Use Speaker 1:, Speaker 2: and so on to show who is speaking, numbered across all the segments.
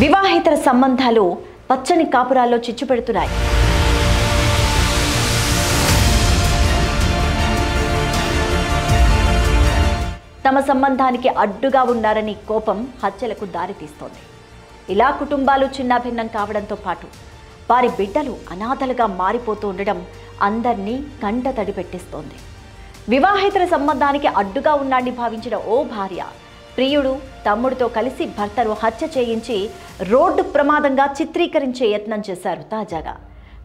Speaker 1: వివాహేతర సంబంధాలు పచ్చని కాపురాల్లో చిచ్చు పెడుతున్నాయి. తమ సంబంధానికి అడ్డుగా ఉన్నారని కోపం హత్యలకు దారితీస్తోంది. ఇలా కుటుంబాలు చిన్నాభిన్నం కావడంతో పాటు వారి బిడ్డలు అనాథలుగా మారిపోతూ ఉండడం అందరినీ కంటతడి పెట్టిస్తోంది. వివాహేతర సంబంధానికి అడ్డుగా ఉన్నాడని భావించిన ఓ భార్య ప్రియుడు తమ్ముడితో కలిసి భర్తను హత్య చేయించి రోడ్డు ప్రమాదంగా చిత్రీకరించే యత్నం చేశారు. తాజాగా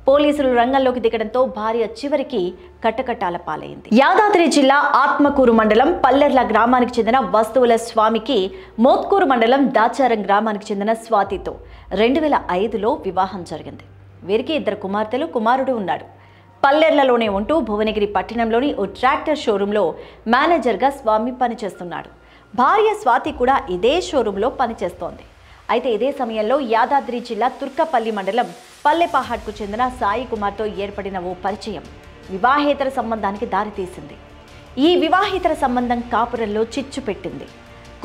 Speaker 1: పోలీసులు రంగంలోకి దిగడంతో భార్య చివరికి కటకటాల పాలైంది. యాదాద్రి జిల్లా ఆత్మకూరు మండలం పల్లెర్ల గ్రామానికి చెందిన వస్తువుల స్వామికి మోత్కూరు మండలం దాచారం గ్రామానికి చెందిన స్వాతితో 2005లో వివాహం జరిగింది. వీరికి 2 కుమార్తెలు, కుమారుడు ఉన్నాడు. పల్లెర్లలోనే ఉంటూ భువనగిరి పట్టణంలోని ఓ ట్రాక్టర్ షోరూంలో మేనేజర్గా స్వామి పనిచేస్తున్నాడు. భార్య స్వాతి కూడా ఇదే షోరూంలో పనిచేస్తోంది. అయితే ఇదే సమయంలో యాదాద్రి జిల్లా తుర్కపల్లి మండలం పల్లెపహాడ్కు చెందిన సాయి కుమార్తో ఏర్పడిన ఓ పరిచయం వివాహేతర సంబంధానికి దారితీసింది. ఈ వివాహేతర సంబంధం కాపురంలో చిచ్చు పెట్టింది.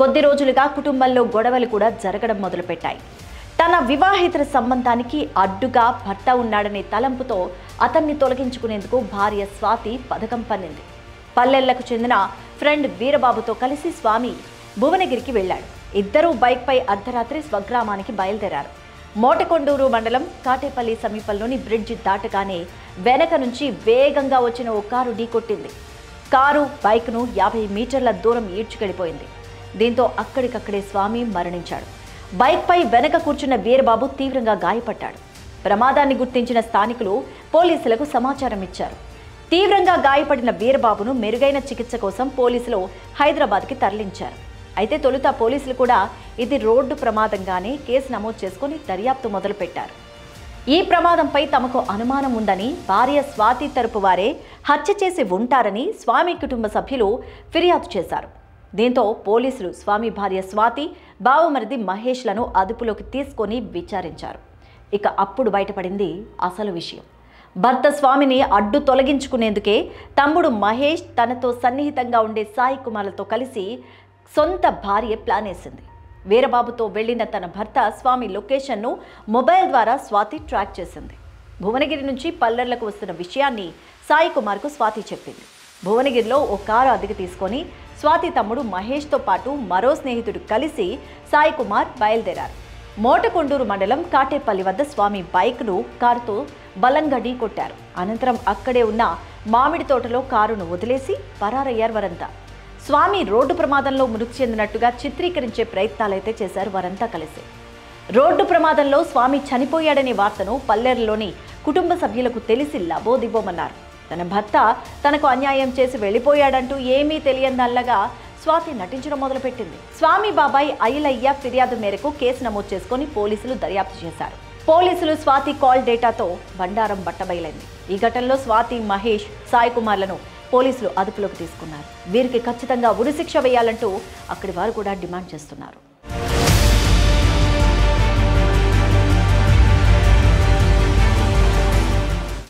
Speaker 1: కొద్ది రోజులుగా కుటుంబంలో గొడవలు కూడా జరగడం మొదలుపెట్టాయి. తన వివాహేతర సంబంధానికి అడ్డుగా భర్త ఉన్నాడనే తలంపుతో అతన్ని తొలగించుకునేందుకు భార్య స్వాతి పథకం పన్నింది. పల్లెళ్లకు చెందిన ఫ్రెండ్ వీరబాబుతో కలిసి స్వామి భువనగిరికి వెళ్లాడు. ఇద్దరూ బైక్పై అర్ధరాత్రి స్వగ్రామానికి బయలుదేరారు. మోటకొండూరు మండలం కాటేపల్లి సమీపంలోని బ్రిడ్జి దాటగానే వెనక నుంచి వేగంగా వచ్చిన ఓ కారు ఢీకొట్టింది. కారు బైక్ను 50 మీటర్ల దూరం ఈడ్చుకెళ్లిపోయింది. దీంతో అక్కడికక్కడే స్వామి మరణించాడు. బైక్పై వెనక కూర్చున్న వీరబాబు తీవ్రంగా గాయపడ్డాడు. ప్రమాదాన్ని గుర్తించిన స్థానికులు పోలీసులకు సమాచారం ఇచ్చారు. తీవ్రంగా గాయపడిన వీరబాబును మెరుగైన చికిత్స కోసం పోలీసులు హైదరాబాద్కి తరలించారు. అయితే తొలుత పోలీసులు కూడా ఇది రోడ్డు ప్రమాదంగానే కేసు నమోదు చేసుకుని దర్యాప్తు మొదలుపెట్టారు. ఈ ప్రమాదంపై తమకు అనుమానం ఉందని భార్య స్వాతి తరపు వారే హత్య చేసి ఉంటారని స్వామి కుటుంబ సభ్యులు ఫిర్యాదు చేశారు. దీంతో పోలీసులు స్వామి భార్య స్వాతి, బావమరిది మహేష్లను అదుపులోకి తీసుకొని విచారించారు. ఇక అప్పుడు బయటపడింది అసలు విషయం. భర్త స్వామిని అడ్డు తొలగించుకునేందుకే తమ్ముడు మహేష్ తనతో సన్నిహితంగా ఉండే సాయి కుమార్లతో కలిసి సొంత భార్య ప్లాన్ వేసింది. వీరబాబుతో వెళ్లిన తన భర్త స్వామి లొకేషన్ను మొబైల్ ద్వారా స్వాతి ట్రాక్ చేసింది. భువనగిరి నుంచి పల్లెర్లకు వస్తున్న విషయాన్ని సాయి కుమార్కు స్వాతి చెప్పింది. భువనగిరిలో ఓ కారు అద్దెకు తీసుకొని స్వాతి తమ్ముడు మహేష్తో పాటు మరో స్నేహితుడు కలిసి సాయి కుమార్ బయలుదేరారు. మోటకొండూరు మండలం కాటేపల్లి వద్ద స్వామి బైక్ను కారుతో బలంగా ఢీకొట్టారు. అనంతరం అక్కడే ఉన్న మామిడి తోటలో కారును వదిలేసి పరారయ్యారు వారంతా. స్వామి రోడ్డు ప్రమాదంలో మృతి చెందినట్టుగా చిత్రీకరించే ప్రయత్నాలైతే చేశారు వారంతా కలిసి. రోడ్డు ప్రమాదంలో స్వామి చనిపోయాడనే వార్తను పల్లెర్లోని కుటుంబ సభ్యులకు తెలిసి లబోదిబోమన్నారు. తన భర్త తనకు అన్యాయం చేసి వెళ్ళిపోయాడంటూ ఏమీ తెలియనల్లగా స్వాతి నటించడం మొదలుపెట్టింది. స్వామి బాబాయ్ ఐలయ్య ఫిర్యాదు మేరకు కేసు నమోదు చేసుకుని పోలీసులు దర్యాప్తు చేశారు. పోలీసులు స్వాతి కాల్ డేటాతో బండారం బట్టబయలైంది. ఈ ఘటనలో స్వాతి, మహేష్, సాయి కుమార్లను పోలీసులు అదుపులోకి తీసుకున్నారు. వీరికి ఖచ్చితంగా ఉరిశిక్ష వేయాలంటూ అక్కడి వారు కూడా డిమాండ్ చేస్తున్నారు.